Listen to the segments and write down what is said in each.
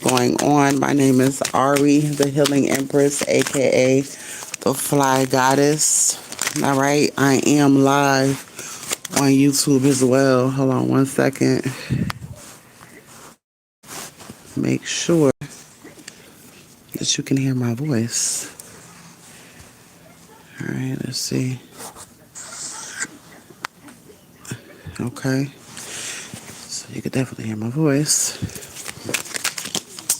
going on? My name is Ari, the Healing Empress, aka the Fly Goddess. All right, I am live on YouTube as well. Hold on one second. Make sure that you can hear my voice. All right, let's see. Okay, so you can definitely hear my voice.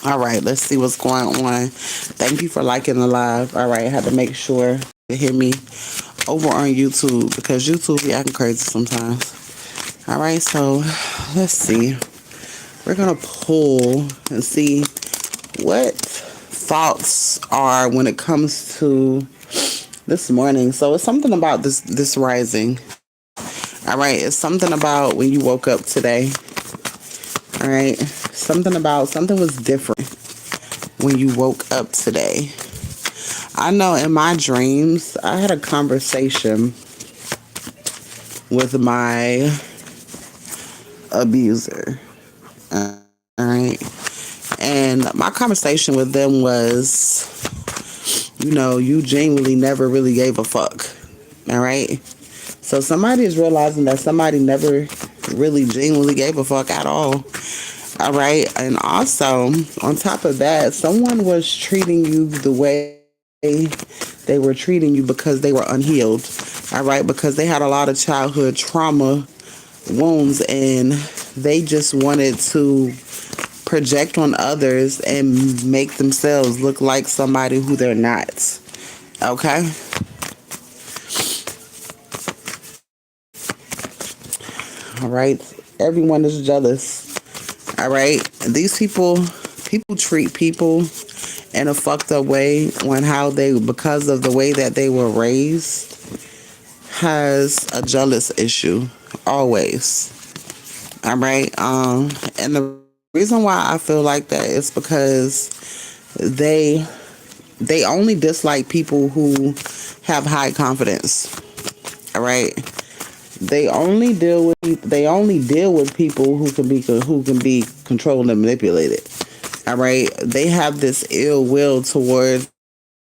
All right, let's see what's going on. Thank you for liking the live. All right, I had to make sure to hear me over on YouTube because YouTube be acting crazy sometimes. All right, so let's see. We're going to pull and see what thoughts are when it comes to this morning. So it's something about this rising. All right, it's something about when you woke up today. All right, something was different when you woke up today. I know in my dreams, I had a conversation with my abuser. All right. And my conversation with them was, you genuinely never really gave a fuck. All right. So somebody is realizing that somebody never really genuinely gave a fuck at all. All right. And also, on top of that, someone was treating you the way they were treating you because they were unhealed. All right. Because they had a lot of childhood trauma wounds and they just wanted to project on others and make themselves look like somebody who they're not. Okay? All right? Everyone is jealous. All right? These people treat people in a fucked up way because of the way that they were raised, has a jealous issue. Always. All right? And the reason why I feel like that is because they only dislike people who have high confidence. All right. They only deal with people who can be controlled and manipulated. All right. They have this ill will towards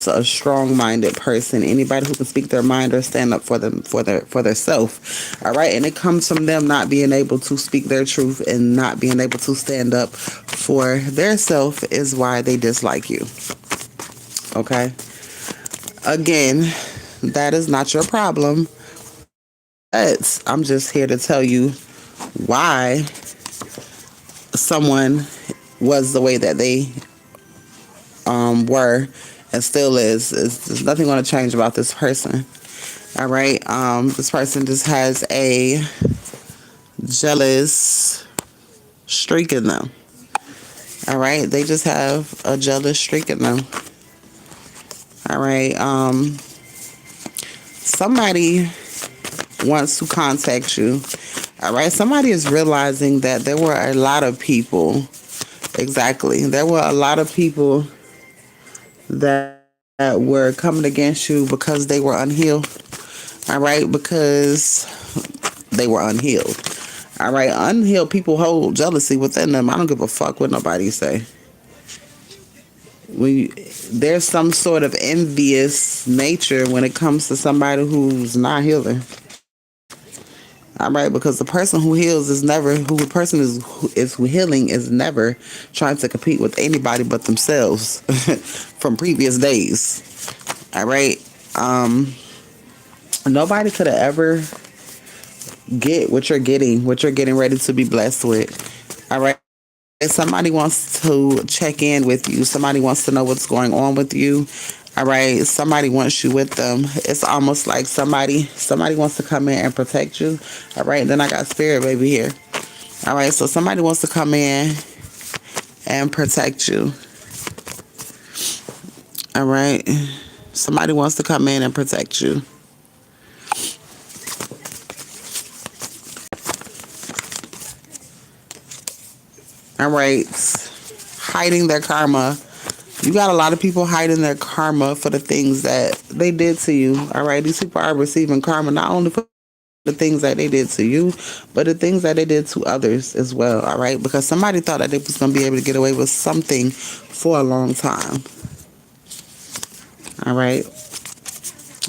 a strong-minded person, anybody who can speak their mind or stand up for their self. All right, and it comes from them not being able to speak their truth and not being able to stand up for their self is why they dislike you. Okay, again, that is not your problem, but I'm just here to tell you why someone was the way that they were and still is. There's nothing going to change about this person. All right. This person just has a jealous streak in them. All right. They just have a jealous streak in them. All right. Somebody wants to contact you. All right. Somebody is realizing that there were a lot of people. Exactly. There were a lot of people that were coming against you because they were unhealed. All right, because they were unhealed. All right, unhealed people hold jealousy within them. I don't give a fuck what nobody say. There's some sort of envious nature when it comes to somebody who's not healing. All right, because the person who heals is never who healing is never trying to compete with anybody but themselves from previous days. All right, nobody could have ever get what you're getting ready to be blessed with. All right. If somebody wants to check in with you, somebody wants to know what's going on with you. All right, somebody wants you with them. It's almost like somebody wants to come in and protect you. All right, then I got spirit baby here. All right, so somebody wants to come in and protect you. All right, somebody wants to come in and protect you. All right, hiding their karma. You got a lot of people hiding their karma for the things that they did to you. All right, these people are receiving karma not only for the things that they did to you, but the things that they did to others as well, all right? Because somebody thought that they was going to be able to get away with something for a long time, all right?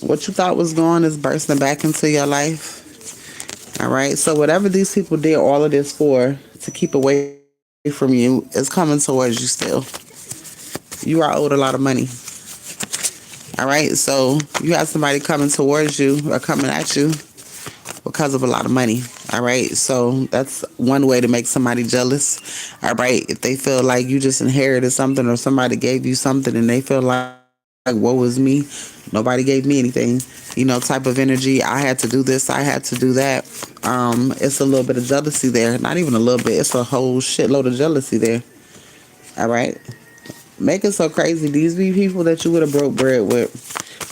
What you thought was gone is bursting back into your life, all right? So whatever these people did all of this for, to keep away from you, is coming towards you still. You are owed a lot of money. All right, so you have somebody coming towards you or coming at you because of a lot of money. All right, so that's one way to make somebody jealous. All right, if they feel like you just inherited something or somebody gave you something and they feel like, woe is me, nobody gave me anything, type of energy. I had to do this, I had to do that. It's a little bit of jealousy there. Not even a little bit, it's a whole shitload of jealousy there. All right. Make it so crazy. These be people that you would have broke bread with.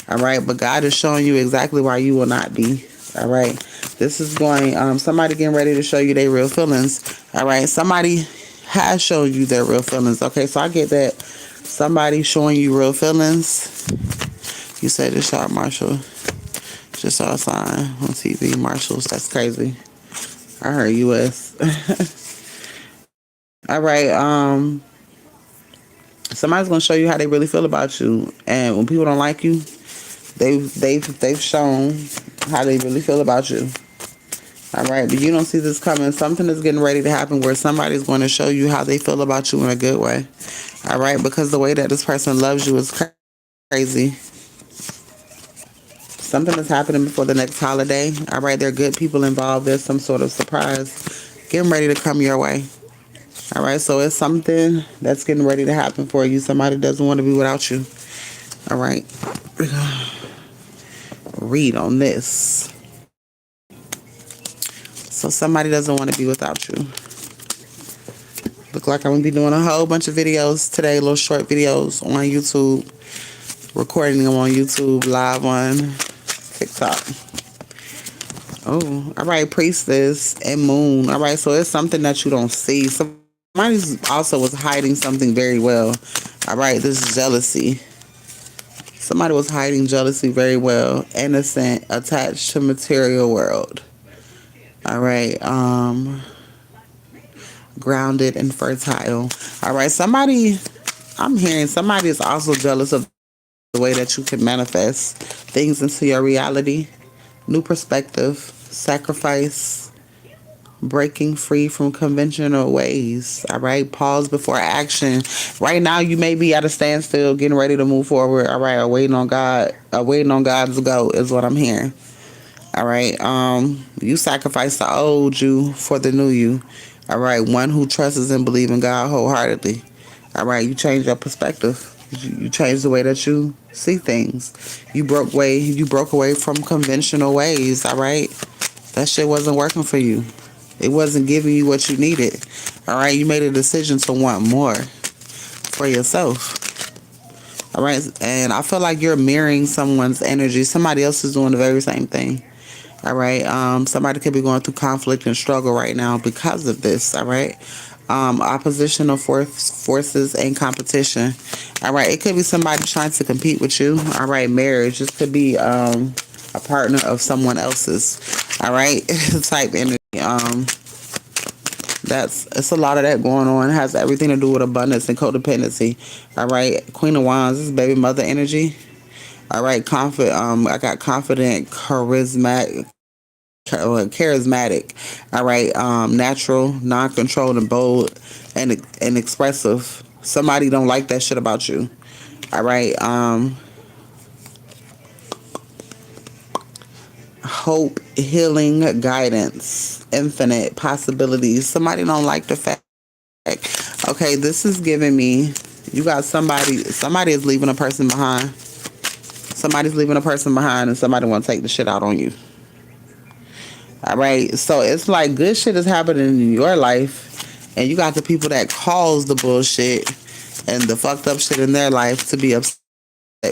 All right. But God is showing you exactly why you will not be. All right. This is going, somebody getting ready to show you their real feelings. All right. Somebody has shown you their real feelings. Okay. So I get that. Somebody showing you real feelings. You said this shot, Marshall. Just saw a sign on TV. Marshalls. That's crazy. I heard US. All right. Somebody's gonna show you how they really feel about you, and when people don't like you, they've shown how they really feel about you. All right, but you don't see this coming. Something is getting ready to happen where somebody's going to show you how they feel about you in a good way. All right, because the way that this person loves you is crazy. Something is happening before the next holiday. All right, there are good people involved. There's some sort of surprise getting ready to come your way. All right, so it's something that's getting ready to happen for you. Somebody doesn't want to be without you. All right. Read on this. So somebody doesn't want to be without you. Look like I'm going to be doing a whole bunch of videos today, little short videos on YouTube, recording them on YouTube, live on TikTok. Oh, all right, Priestess and Moon. All right, so it's something that you don't see. Somebody also was hiding something very well. All right, this is jealousy. Somebody was hiding jealousy very well. Innocent, attached to material world. All right, grounded and fertile. All right, I'm hearing somebody is also jealous of the way that you can manifest things into your reality. New perspective, sacrifice, breaking free from conventional ways. All right, pause before action. Right now, you may be at a standstill, getting ready to move forward. All right, or waiting on God, waiting on God's go is what I'm hearing. All right, you sacrifice the old you for the new you. All right, one who trusts and believes in God wholeheartedly. All right, you change your perspective. You change the way that you see things. You broke away from conventional ways. All right, that shit wasn't working for you. It wasn't giving you what you needed. All right, you made a decision to want more for yourself. All right, and I feel like you're mirroring someone's energy. Somebody else is doing the very same thing. All right, somebody could be going through conflict and struggle right now because of this. All right, oppositional forces and competition. All right, it could be somebody trying to compete with you. All right, marriage. This could be a partner of someone else's. All right, type energy. It's a lot of that going on. It has everything to do with abundance and codependency. All right, Queen of Wands. This is baby mother energy. All right, I got confident, charismatic. All right, natural, non-controlled, and bold, and expressive. Somebody don't like that shit about you. All right, hope, healing, guidance, infinite possibilities. Somebody don't like the fact. Okay, this is giving me. You got somebody. Somebody is leaving a person behind. Somebody's leaving a person behind, and somebody want to take the shit out on you. All right, so it's like good shit is happening in your life, and you got the people that cause the bullshit and the fucked up shit in their life to be upset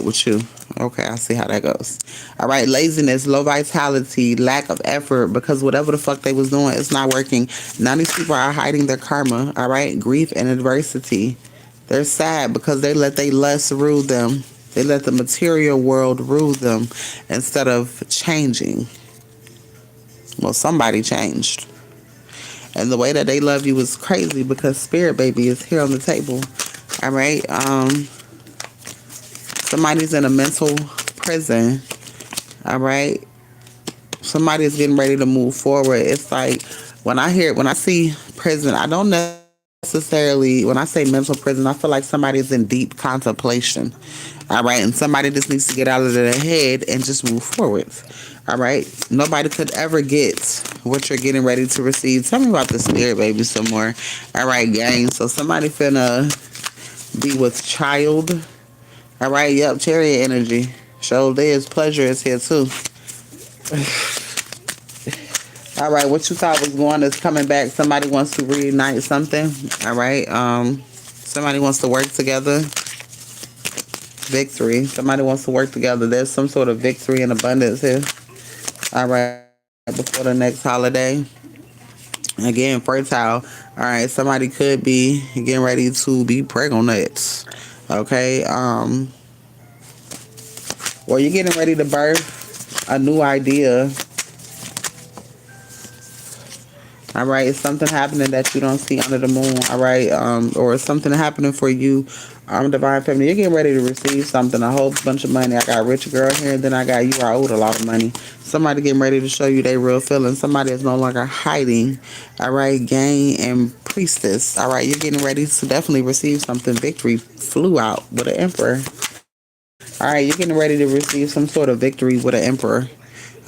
with you. Okay, I see how that goes. All right, laziness, low vitality, lack of effort, because whatever the fuck they was doing, it's not working. None of these people are hiding their karma. All right, grief and adversity. They're sad because they let their lust rule them. They let the material world rule them instead of changing. Well, somebody changed. And the way that they love you is crazy because Spirit Baby is here on the table. All right. Somebody's in a mental prison. All right. Somebody's getting ready to move forward. It's like when I see prison, I don't necessarily, when I say mental prison, I feel like somebody's in deep contemplation. All right. And somebody just needs to get out of their head and just move forward. All right. Nobody could ever get what you're getting ready to receive. Tell me about the Spirit Baby some more. All right, gang. So somebody finna be with child. All right. Yep. Chariot energy. Show there's pleasure is here too. All right, what you thought was going is coming back. Somebody wants to reunite something. All right. Somebody wants to work together. Victory. Somebody wants to work together. There's some sort of victory and abundance here. All right. Before the next holiday. Again, fertile. All right. Somebody could be getting ready to be pregnant. Okay. Or you're getting ready to birth a new idea. All right, it's something happening that you don't see under the moon. All right, or it's something happening for you. Divine Feminine, you're getting ready to receive something, a whole bunch of money. I got rich girl here, and then I got you are owed a lot of money. Somebody getting ready to show you their real feelings. Somebody is no longer hiding. All right, Gang and Priestess. All right, you're getting ready to definitely receive something. Victory flew out with an Emperor. All right, you're getting ready to receive some sort of victory with an Emperor.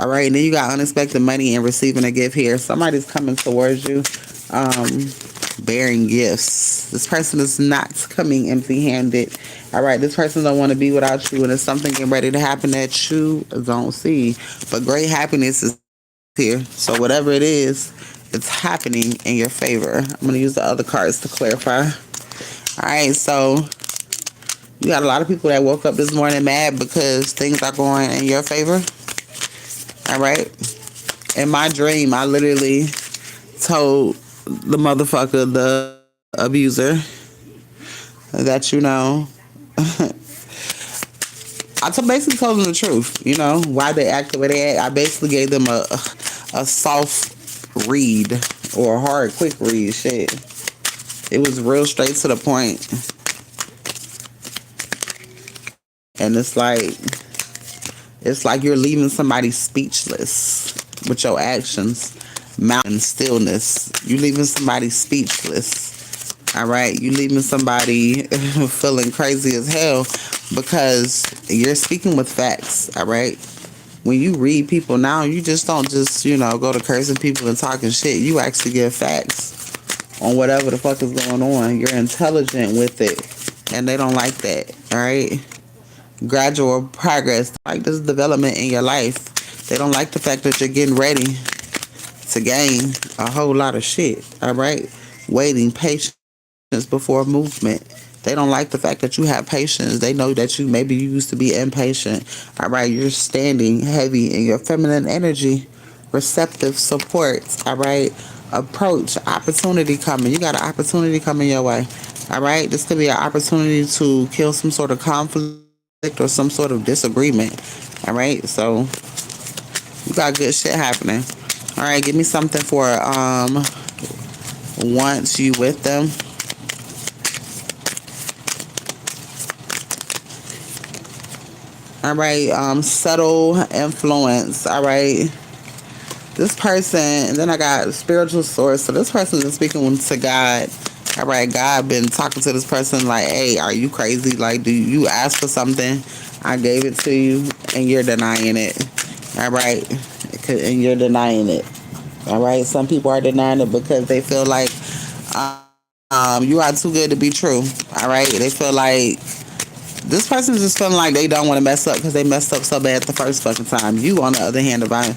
All right, and then you got unexpected money and receiving a gift here. Somebody's coming towards you, bearing gifts. This person is not coming empty-handed. All right, this person don't want to be without you, and there's something getting ready to happen that you don't see. But great happiness is here. So whatever it is, it's happening in your favor. I'm going to use the other cards to clarify. All right, so you got a lot of people that woke up this morning mad because things are going in your favor. All right. In my dream, I literally told the motherfucker, the abuser, that, basically told them the truth, why they act the way they act. I basically gave them a soft read or a hard, quick read. Shit. It was real straight to the point. And it's like you're leaving somebody speechless with your actions. Mountain stillness. You leaving somebody speechless. All right. You leaving somebody feeling crazy as hell because you're speaking with facts. All right. When you read people now, you just don't go to cursing people and talking shit. You actually give facts on whatever the fuck is going on. You're intelligent with it. And they don't like that. All right. Gradual progress, like this development in your life. They don't like the fact that you're getting ready to gain a whole lot of shit. All right, waiting, patience before movement. They don't like the fact that you have patience. They know that you used to be impatient. All right, you're standing heavy in your feminine energy, receptive support. All right, approach, opportunity coming. You got an opportunity coming your way. All right, this could be an opportunity to kill some sort of conflict or some sort of disagreement. All right, so you got good shit happening. All right, give me something for once you with them. All right, subtle influence. All right, this person, and then I got spiritual source. So this person is speaking to God. All right, God been talking to this person like, hey, are you crazy? Like, do you ask for something? I gave it to you, and you're denying it. All right, and you're denying it. All right, some people are denying it because they feel like you are too good to be true. All right, they feel like this person is just feeling like they don't want to mess up because they messed up so bad the first fucking time. You, on the other hand, divine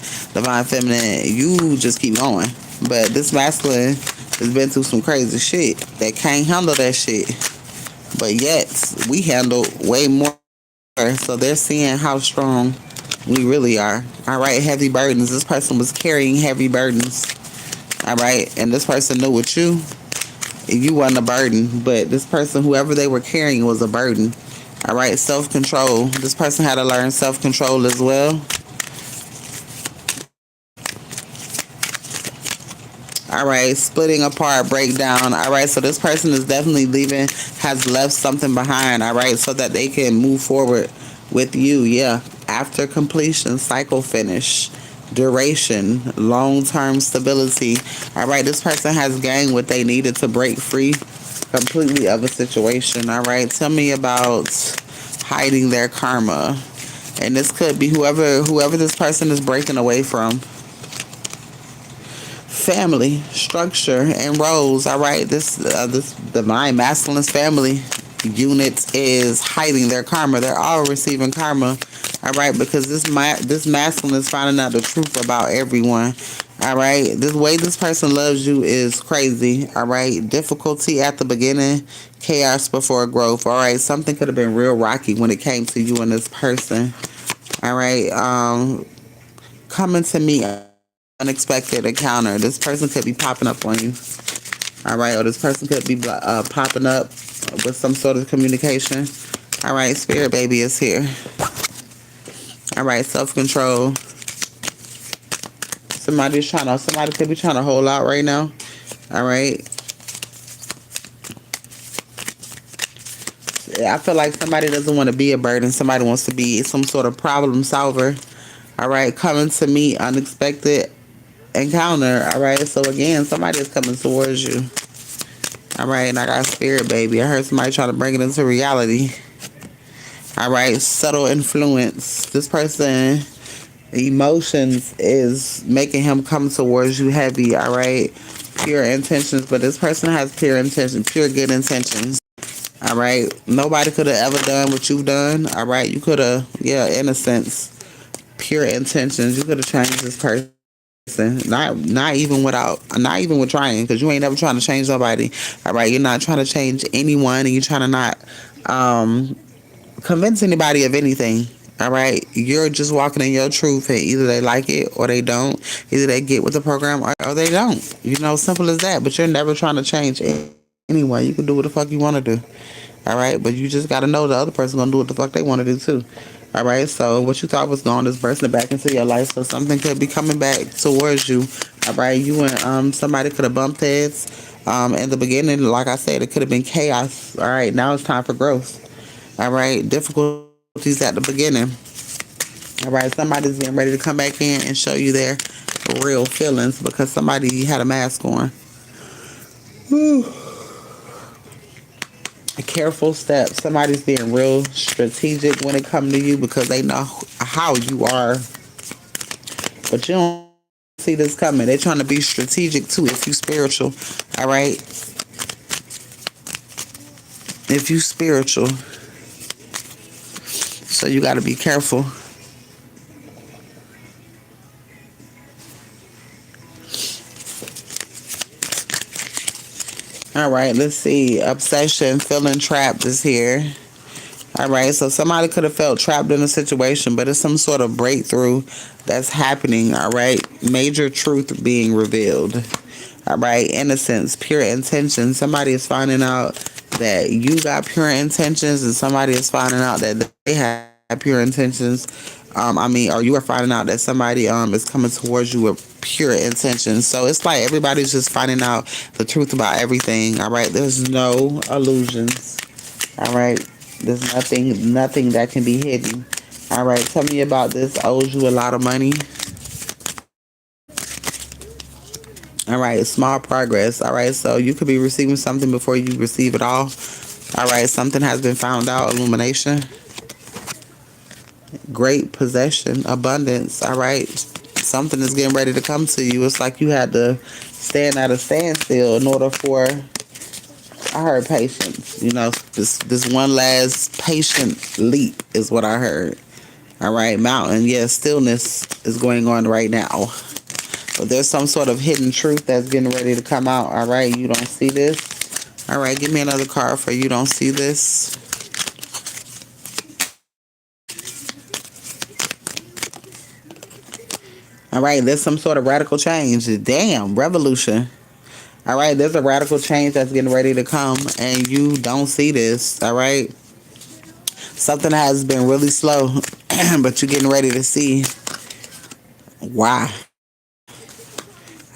feminine, you just keep going. But this masculine has been through some crazy shit that can't handle that shit. But yet, we handle way more. So they're seeing how strong we really are. All right, heavy burdens. This person was carrying heavy burdens. All right, and this person knew with you wasn't a burden. But this person, whoever they were carrying, was a burden. All right, self-control. This person had to learn self-control as well. All right, splitting apart, breakdown. All right, so this person is definitely leaving, has left something behind. All right, so that they can move forward with you. Yeah, after completion, cycle finish, duration, long term stability. All right, this person has gained what they needed to break free completely of a situation. All right, tell me about hiding their karma. And this could be whoever this person is breaking away from. Family structure and roles. All right, this divine masculine family unit is hiding their karma. They're all receiving karma. All right, because this masculine is finding out the truth about everyone. All right, this way this person loves you is crazy. All right, difficulty at the beginning, chaos before growth. All right, something could have been real rocky when it came to you and this person. All right, coming to me unexpected encounter. This person could be popping up on you. All right, or this person could be popping up with some sort of communication. All right, spirit baby is here. All right, self-control. Somebody could be trying to hold out right now. All right. I feel like somebody doesn't want to be a burden. Somebody wants to be some sort of problem solver. All right, coming to meet unexpected encounter. All right, so again, somebody is coming towards you. All right, and I got spirit baby. I heard somebody trying to bring it into reality. All right, subtle influence. This person emotions is making him come towards you heavy. All right, pure intentions, but this person has pure intentions, pure good intentions. All right, nobody could have ever done what you've done. All right, you could have, innocence, pure intentions. You could have changed this person. Not even with trying, because you ain't never trying to change nobody. All right, you're not trying to change anyone, and you're trying to not convince anybody of anything. All right, you're just walking in your truth, and either they like it or they don't. Either they get with the program or they don't. Simple as that. But you're never trying to change anyone. You can do what the fuck you want to do. All right, but you just got to know the other person gonna do what the fuck they want to do too. All right, so what you thought was gone is bursting back into your life, so something could be coming back towards you. All right, you and somebody could have bumped heads in the beginning. Like I said, it could have been chaos. All right, now it's time for growth. All right, difficulties at the beginning. All right, somebody's getting ready to come back in and show you their real feelings because somebody had a mask on. Whew. A careful step. Somebody's being real strategic when it comes to you because they know how you are. But you don't see this coming. They're trying to be strategic too if you spiritual. All right? If you spiritual. So you got to be careful. All right, let's see. Obsession, feeling trapped is here. All right, so somebody could have felt trapped in a situation, but it's some sort of breakthrough that's happening. All right, major truth being revealed. All right, innocence, pure intention. Somebody is finding out that you got pure intentions, and somebody is finding out that they have pure intentions. Or you are finding out that somebody is coming towards you with pure intentions. So it's like everybody's just finding out the truth about everything. All right, there's no illusions. All right, there's nothing that can be hidden. All right, tell me about this. Owes you a lot of money. All right, small progress. All right, so you could be receiving something before you receive it all. All right, something has been found out. Illumination. Great possession, abundance. All right, something is getting ready to come to you. It's like you had to stand at a standstill in order for. I heard patience. This one last patient leap is what I heard. All right, mountain. Yeah, stillness is going on right now. But there's some sort of hidden truth that's getting ready to come out. All right, you don't see this. All right, give me another card for you don't see this. All right, there's some sort of radical change. Damn, revolution. All right, there's a radical change that's getting ready to come, and you don't see this. All right, something has been really slow, but you're getting ready to see why.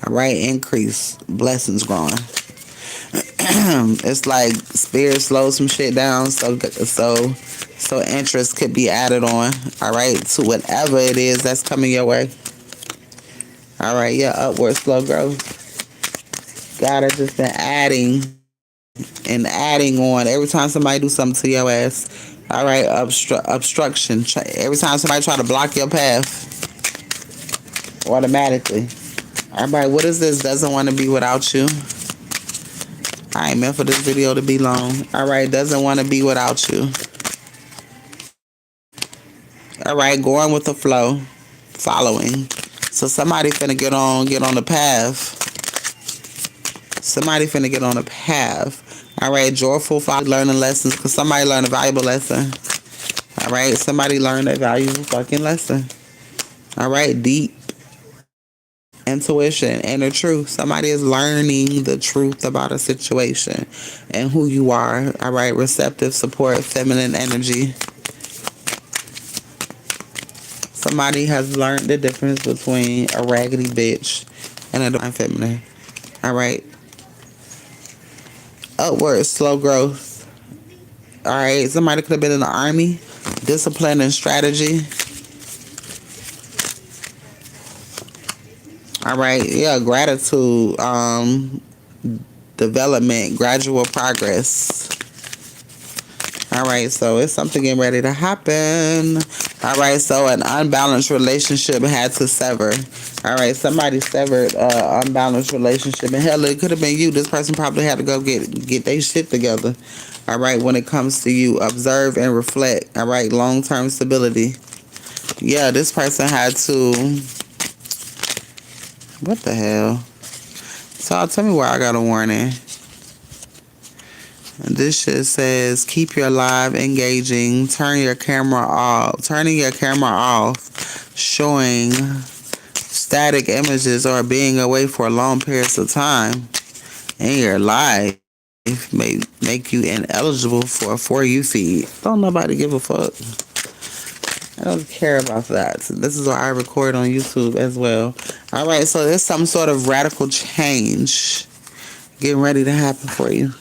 All right, increase, blessings growing. It's like spirit slows some shit down, so interest could be added on. All right, to whatever it is that's coming your way. All right, yeah, upward slow growth. God has just been adding and adding on every time somebody do something to your ass. All right, obstruction. Every time somebody try to block your path, automatically. Everybody, what is this? Doesn't want to be without you. I ain't meant for this video to be long. All right, doesn't want to be without you. All right, going with the flow, following. So somebody finna get on the path. Somebody finna get on the path. All right, joyful learning lessons, because somebody learned a valuable lesson. All right, somebody learned a valuable fucking lesson. All right, deep intuition and the truth. Somebody is learning the truth about a situation and who you are. All right, receptive support, feminine energy. Somebody has learned the difference between a raggedy bitch and a divine feminine. All right. Upward, slow growth. All right. Somebody could have been in the army. Discipline and strategy. All right. Yeah. Gratitude. Development. Gradual progress. All right, so it's something getting ready to happen. All right, so an unbalanced relationship had to sever. All right, somebody severed unbalanced relationship. And hell, it could have been you. This person probably had to go get their shit together. All right, when it comes to you, observe and reflect. All right, long-term stability. Yeah, this person had to... What the hell? So tell me where I got a warning. This shit says, keep your live engaging, turning your camera off, showing static images or being away for long periods of time in your life may make you ineligible for a For You feed. Don't nobody give a fuck. I don't care about that. So this is why I record on YouTube as well. All right, so there's some sort of radical change getting ready to happen for you.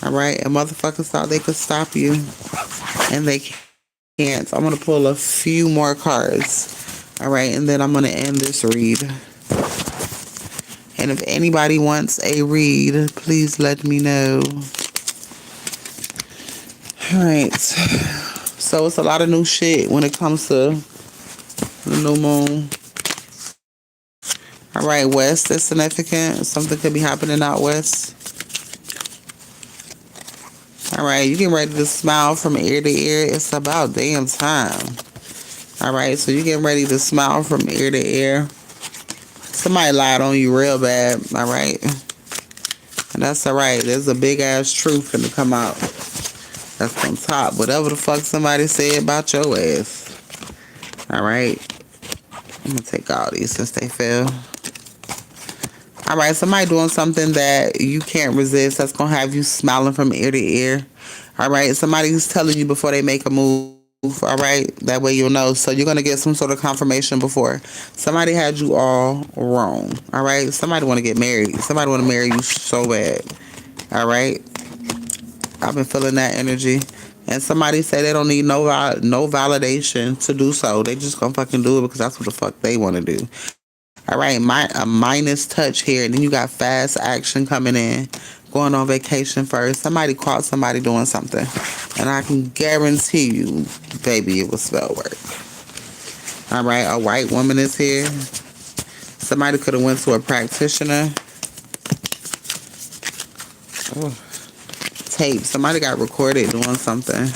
All right, and motherfuckers thought they could stop you, and they can't. So I'm going to pull a few more cards. All right, and then I'm going to end this read. And if anybody wants a read, please let me know. All right, so it's a lot of new shit when it comes to the new moon. All right, west is significant. Something could be happening out west. All right, you getting ready to smile from ear to ear. It's about damn time. All right, so you getting ready to smile from ear to ear. Somebody lied on you real bad. All right, and that's all right. There's a big ass truth finna come out. That's on top. Whatever the fuck somebody said about your ass. All right, I'm gonna take all these since they fell. All right, somebody doing something that you can't resist that's going to have you smiling from ear to ear. All right, somebody's telling you before they make a move. All right, that way you'll know. So you're going to get some sort of confirmation before. Somebody had you all wrong. All right, somebody want to get married. Somebody want to marry you so bad. All right, I've been feeling that energy. And somebody say they don't need no validation to do so. They just going to fucking do it because that's what the fuck they want to do. All right, a minus touch here. And then you got fast action coming in. Going on vacation first. Somebody caught somebody doing something. And I can guarantee you, baby, it was spell work. All right, a white woman is here. Somebody could have went to a practitioner. Oh. Tape. Somebody got recorded doing something.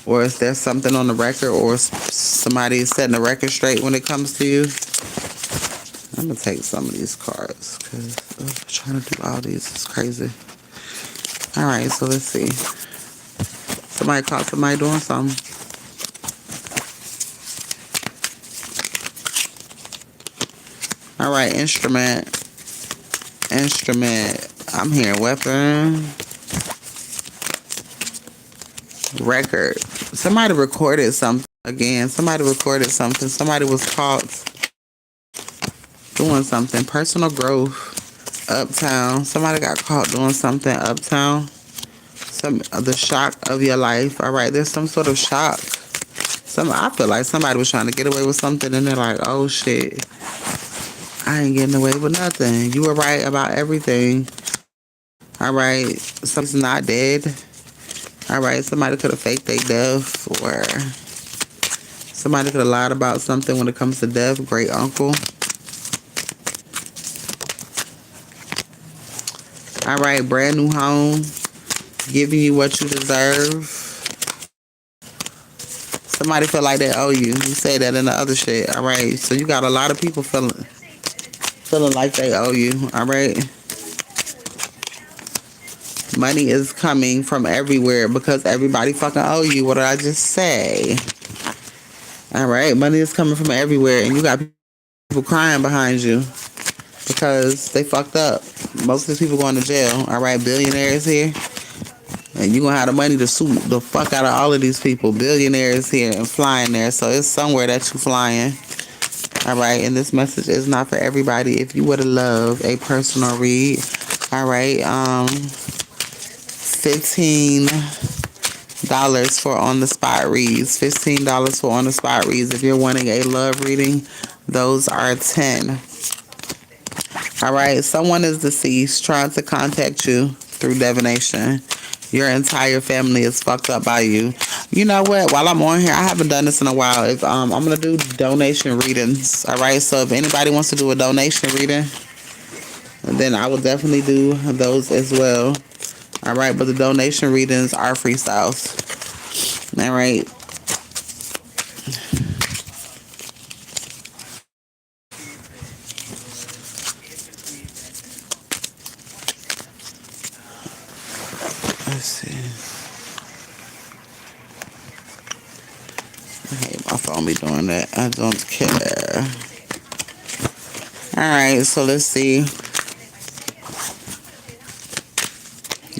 Or is there something on the record? Or somebody is setting the record straight when it comes to you? I'm going to take some of these cards because trying to do all these is crazy. All right, so let's see. Somebody caught somebody doing something. All right, instrument. I'm hearing weapon. Record. Somebody recorded something again. Somebody recorded something. Somebody was caught. doing something. Personal growth. Uptown. Somebody got caught doing something uptown. Some the shock of your life. All right, there's some sort of shock. I feel like somebody was trying to get away with something, and they're like, "Oh shit, I ain't getting away with nothing. You were right about everything." All right, somebody's not dead. All right, somebody could have faked their death, or somebody could have lied about something when it comes to death. Great uncle. All right, brand new home, giving you what you deserve. Somebody feel like they owe you. You say that in the other shit. All right, so you got a lot of people feeling like they owe you. All right. Money is coming from everywhere because everybody fucking owe you. What did I just say? All right, money is coming from everywhere, and you got people crying behind you because they fucked up. Most of these people going to jail. All right, billionaires here, and you gonna have the money to sue the fuck out of all of these people. Billionaires here and flying there, so it's somewhere that you flying. All right, and this message is not for everybody. If you would love a personal read, all right, $15 for on the spot reads. $15 for on the spot reads. If you're wanting a love reading, those are 10. All right, someone is deceased trying to contact you through divination. Your entire family is fucked up by you. You know what? While I'm on here, I haven't done this in a while. If I'm gonna do donation readings. All right, so if anybody wants to do a donation reading, then I will definitely do those as well. All right, but the donation readings are freestyles. All right. Let's see. I hate my phone be doing that. I don't care. All right, so let's see.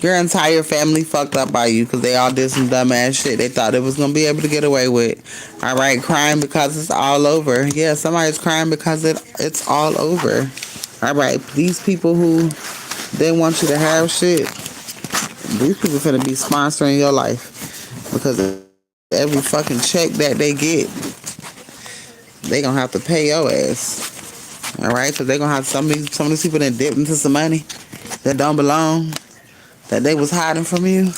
Your entire family fucked up by you because they all did some dumbass shit they thought it was going to be able to get away with. All right, crying because it's all over. Yeah, somebody's crying because it's all over. All right, these people who didn't want you to have shit, these people finna be sponsoring your life because every fucking check that they get, they gonna have to pay your ass. All right, because they gonna have some of these people that dipped into some money that don't belong, that they was hiding from you.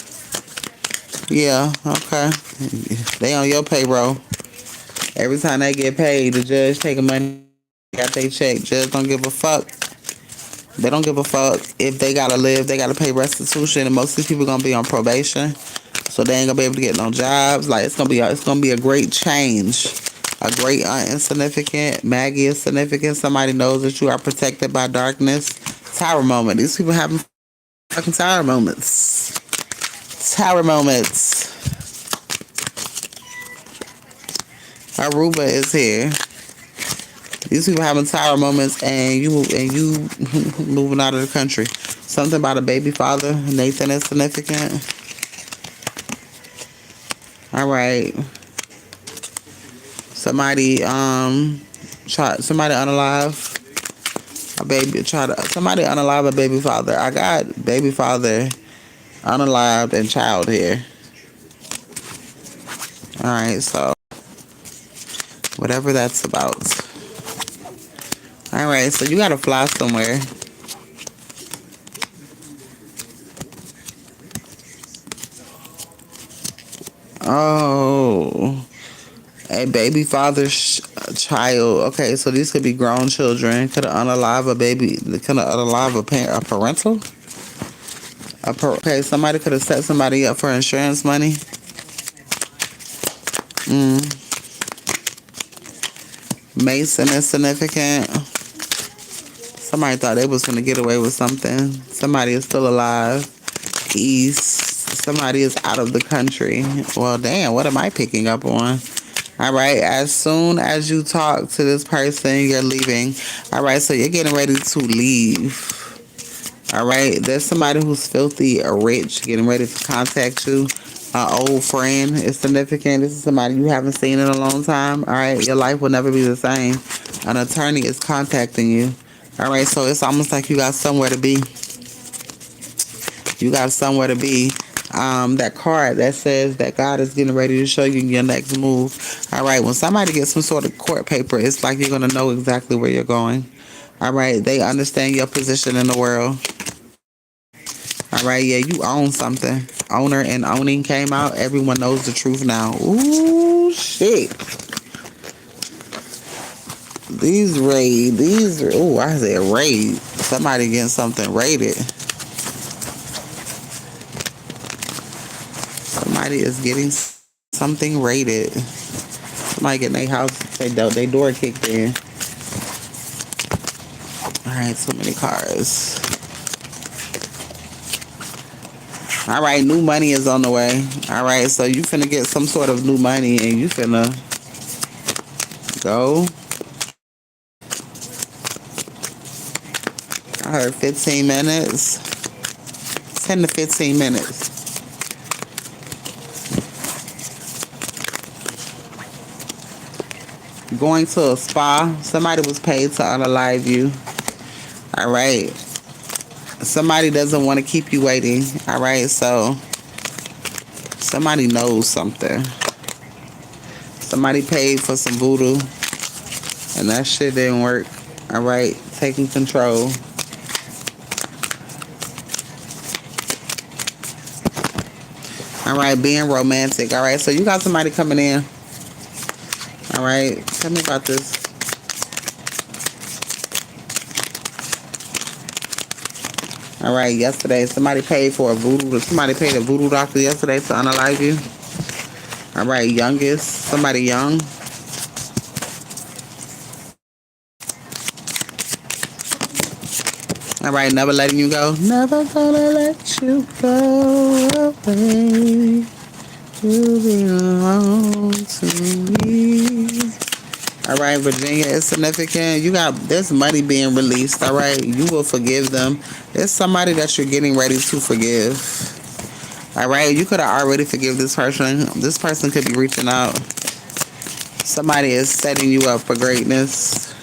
Yeah, okay. They on your payroll. Every time they get paid, the judge taking money, got their check. Judge don't give a fuck. They don't give a fuck. If they gotta live, they gotta pay restitution, and most of these people gonna be on probation, so they ain't gonna be able to get no jobs. Like it's gonna be a great change, a great insignificant. Maggie is significant. Somebody knows that you are protected by darkness. Tower moment. These people having fucking tower moments. Tower moments. Aruba is here. These people having tower moments, and you moving out of the country. Something about a baby father. Nathan is significant. All right. Somebody unalive a baby. Somebody unalive a baby father. I got baby father, unalived, and child here. All right, so whatever that's about. All right, so you gotta fly somewhere. Oh, a baby father's child. Okay, so these could be grown children. Could have unalive a baby. Could have unalive a parental. Okay, somebody could have set somebody up for insurance money. Mason is significant. Somebody thought they was gonna get away with something. Somebody is still alive. East. Somebody is out of the country. Well, damn, what am I picking up on? All right, as soon as you talk to this person, you're leaving. All right, so you're getting ready to leave. All right, there's somebody who's filthy or rich getting ready to contact you. An old friend is significant. This is somebody you haven't seen in a long time. All right, your life will never be the same. An attorney is contacting you. All right, so it's almost like you got somewhere to be. You got somewhere to be. That card that says that God is getting ready to show you your next move. All right, when somebody gets some sort of court paper, it's like you're going to know exactly where you're going. All right, they understand your position in the world. All right, yeah, you own something. Owner and owning came out. Everyone knows the truth now. Ooh, shit. I said raid. Somebody getting something raided. Somebody is getting something raided. Somebody getting their house, they door kicked in. All right, too many cars. All right, new money is on the way. All right, so you finna get some sort of new money and you finna go. I heard 15 minutes. 10 to 15 minutes. Going to a spa. Somebody was paid to unalive you. All right. Somebody doesn't want to keep you waiting. All right, so somebody knows something. Somebody paid for some voodoo and that shit didn't work. All right, taking control. All right, being romantic. All right, so you got somebody coming in. All right, tell me about this. All right, yesterday somebody paid for a voodoo. Somebody paid a voodoo doctor yesterday to unalive you. All right, youngest. Somebody young. All right, never letting you go. Never gonna let you go away. You belong to me. All right, Virginia is significant. You got this money being released. All right, you will forgive them. There's somebody that you're getting ready to forgive. All right, you could have already forgive this person. This person could be reaching out. Somebody is setting you up for greatness.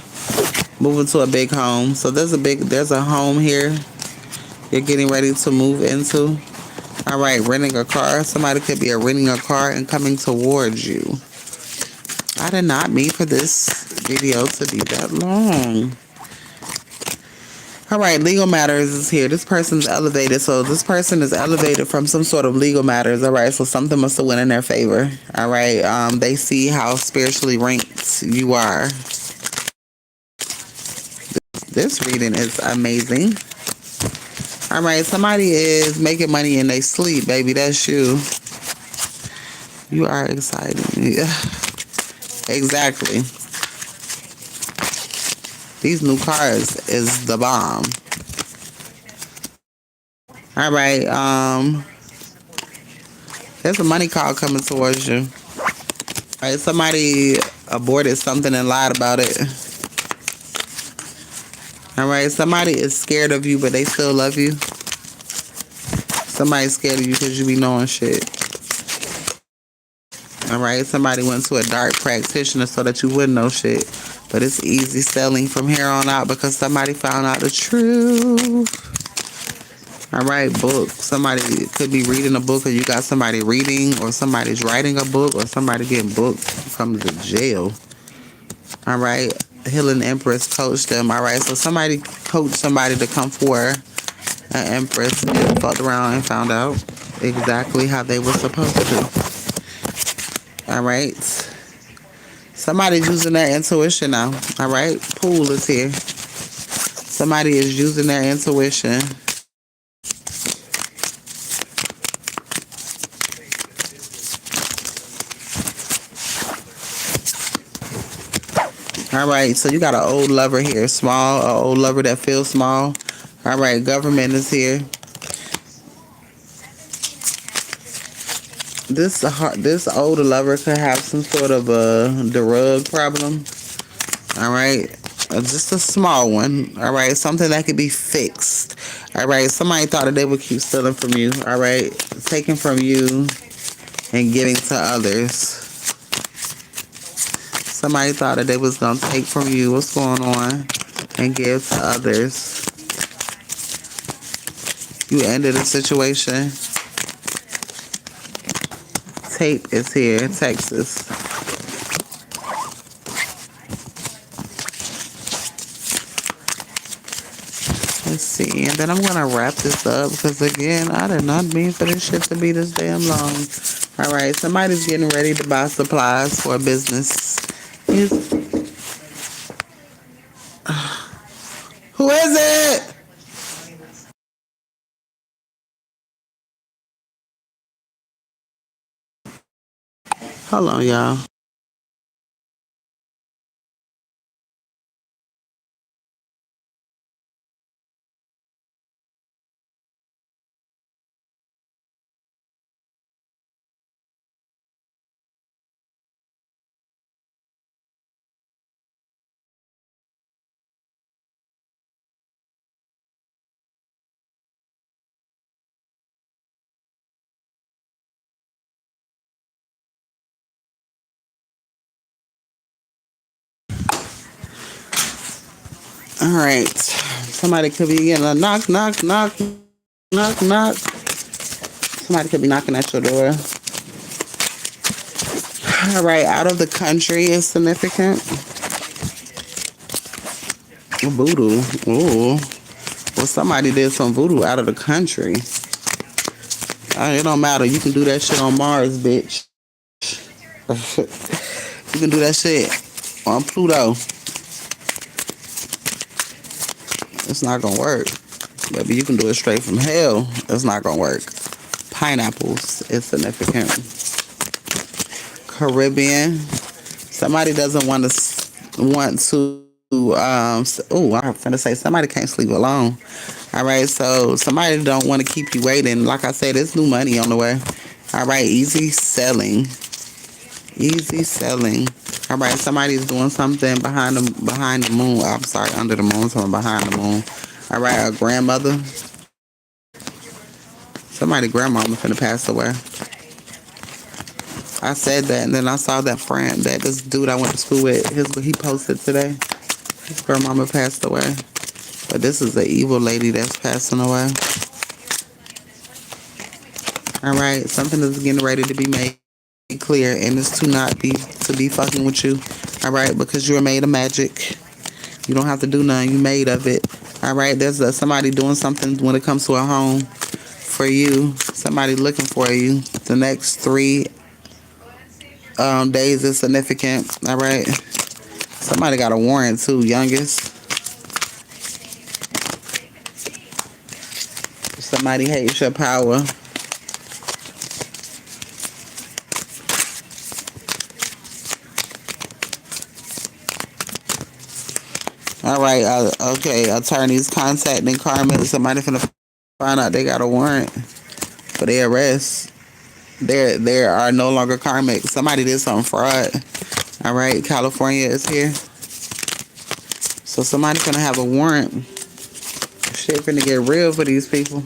Moving to a big home. So there's a home here you're getting ready to move into. All right, renting a car. Somebody could be renting a car and coming towards you. I did not mean for this video to be that long. All right, legal matters is here. This person's elevated. So this person is elevated from some sort of legal matters. All right, so something must have went in their favor. All right, they see how spiritually ranked you are. This reading is amazing. All right, somebody is making money in their sleep, baby. That's you. You are exciting. Yeah. Exactly. These new cars is the bomb. All right, there's a money call coming towards you. All right, somebody aborted something and lied about it. All right, somebody is scared of you, but they still love you. Somebody's scared of you because you be knowing shit. All right, somebody went to a dark practitioner so that you wouldn't know shit. But it's easy selling from here on out because somebody found out the truth. All right, book. Somebody could be reading a book or you got somebody reading or somebody's writing a book or somebody getting booked from the jail. All right, Healing Empress coached them. All right, so somebody coached somebody to come for an Empress and fucked around and found out exactly how they were supposed to. All right. Somebody's using their intuition now. All right. Pool is here. Somebody is using their intuition. All right. So you got an old lover here. Small. An old lover that feels small. All right. Government is here. This older lover could have some sort of a drug problem. All right, just a small one. All right, something that could be fixed. All right, somebody thought that they would keep stealing from you. All right, taking from you. and giving to others. Somebody thought that they was gonna take from you. What's going on? And give to others. You ended a situation. Tape is here, Texas. Let's see, and then I'm gonna wrap this up because again, I did not mean for this shit to be this damn long. All right, somebody's getting ready to buy supplies for a business. Who is it? Hold on, y'all. All right, somebody could be getting a knock, knock, knock, knock, knock. Somebody could be knocking at your door. All right, out of the country is significant. Voodoo. Ooh. Well, somebody did some voodoo out of the country. It don't matter. You can do that shit on Mars, bitch. You can do that shit on Pluto. It's not gonna work. Baby, you can do it straight from hell. It's not gonna work. Pineapples is significant. Caribbean. Somebody doesn't want to I'm finna say somebody can't sleep alone. All right, so somebody don't want to keep you waiting. Like I said, there's new money on the way. All right, easy selling. Easy selling. All right, somebody's doing something behind the moon. I'm sorry, under the moon. Someone behind the moon. All right, a grandmother. Somebody grandmama finna pass away. I said that, and then I saw that friend, that this dude I went to school with, he posted today. His grandmama passed away. But this is the evil lady that's passing away. All right, something is getting ready to be made clear, and it's to be fucking with you. All right, because you're made of magic. You don't have to do nothing. You made of it. All right, there's somebody doing something when it comes to a home for you. Somebody looking for you. The next 3 days is significant. All right. Somebody got a warrant too, youngest. Somebody hates your power. All right. Okay. Attorneys contacting Carmen. Somebody finna find out they got a warrant for their arrest. There are no longer karmic. Somebody did something fraud. All right, California is here. So somebody gonna have a warrant. Shit finna get real for these people.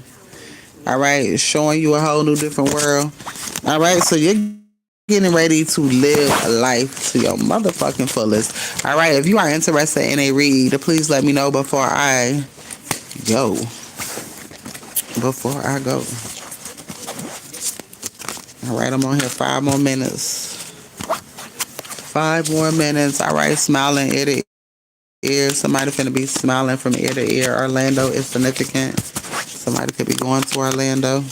All right, showing you a whole new different world. All right, so you're getting ready to live a life to your motherfucking fullest. All right, if you are interested in a read, please let me know before I go. All right, I'm on here 5 more minutes. 5 more minutes. All right, smiling ear to ear. Somebody finna be smiling from ear to ear. Orlando is significant. Somebody could be going to Orlando.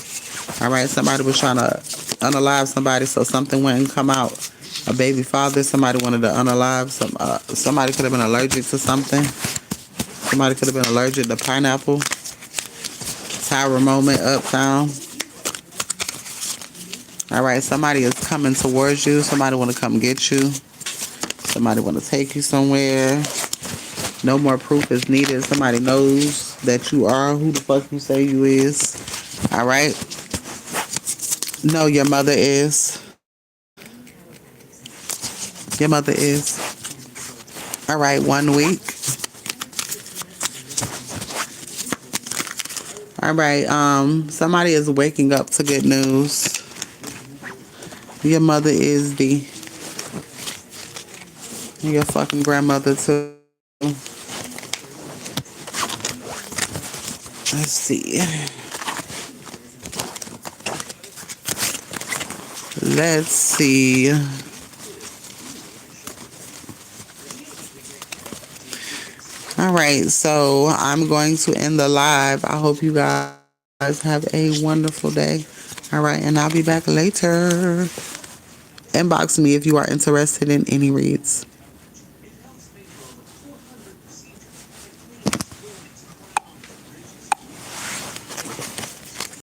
All right, somebody was trying to unalive somebody, so something wouldn't come out. A baby father. Somebody wanted to unalive. Somebody could have been allergic to something. Somebody could have been allergic to pineapple. Tower moment, uptown. All right, somebody is coming towards you. Somebody want to come get you. Somebody want to take you somewhere. No more proof is needed. Somebody knows that you are who the fuck you say you is. All right. No, your mother is. Your mother is. All right, 1 week. All right, somebody is waking up to good news. Your mother is D. Your fucking grandmother too. Let's see. Let's see. All right, so I'm going to end the live. I hope you guys have a wonderful day. All right, and I'll be back later. Inbox me if you are interested in any reads.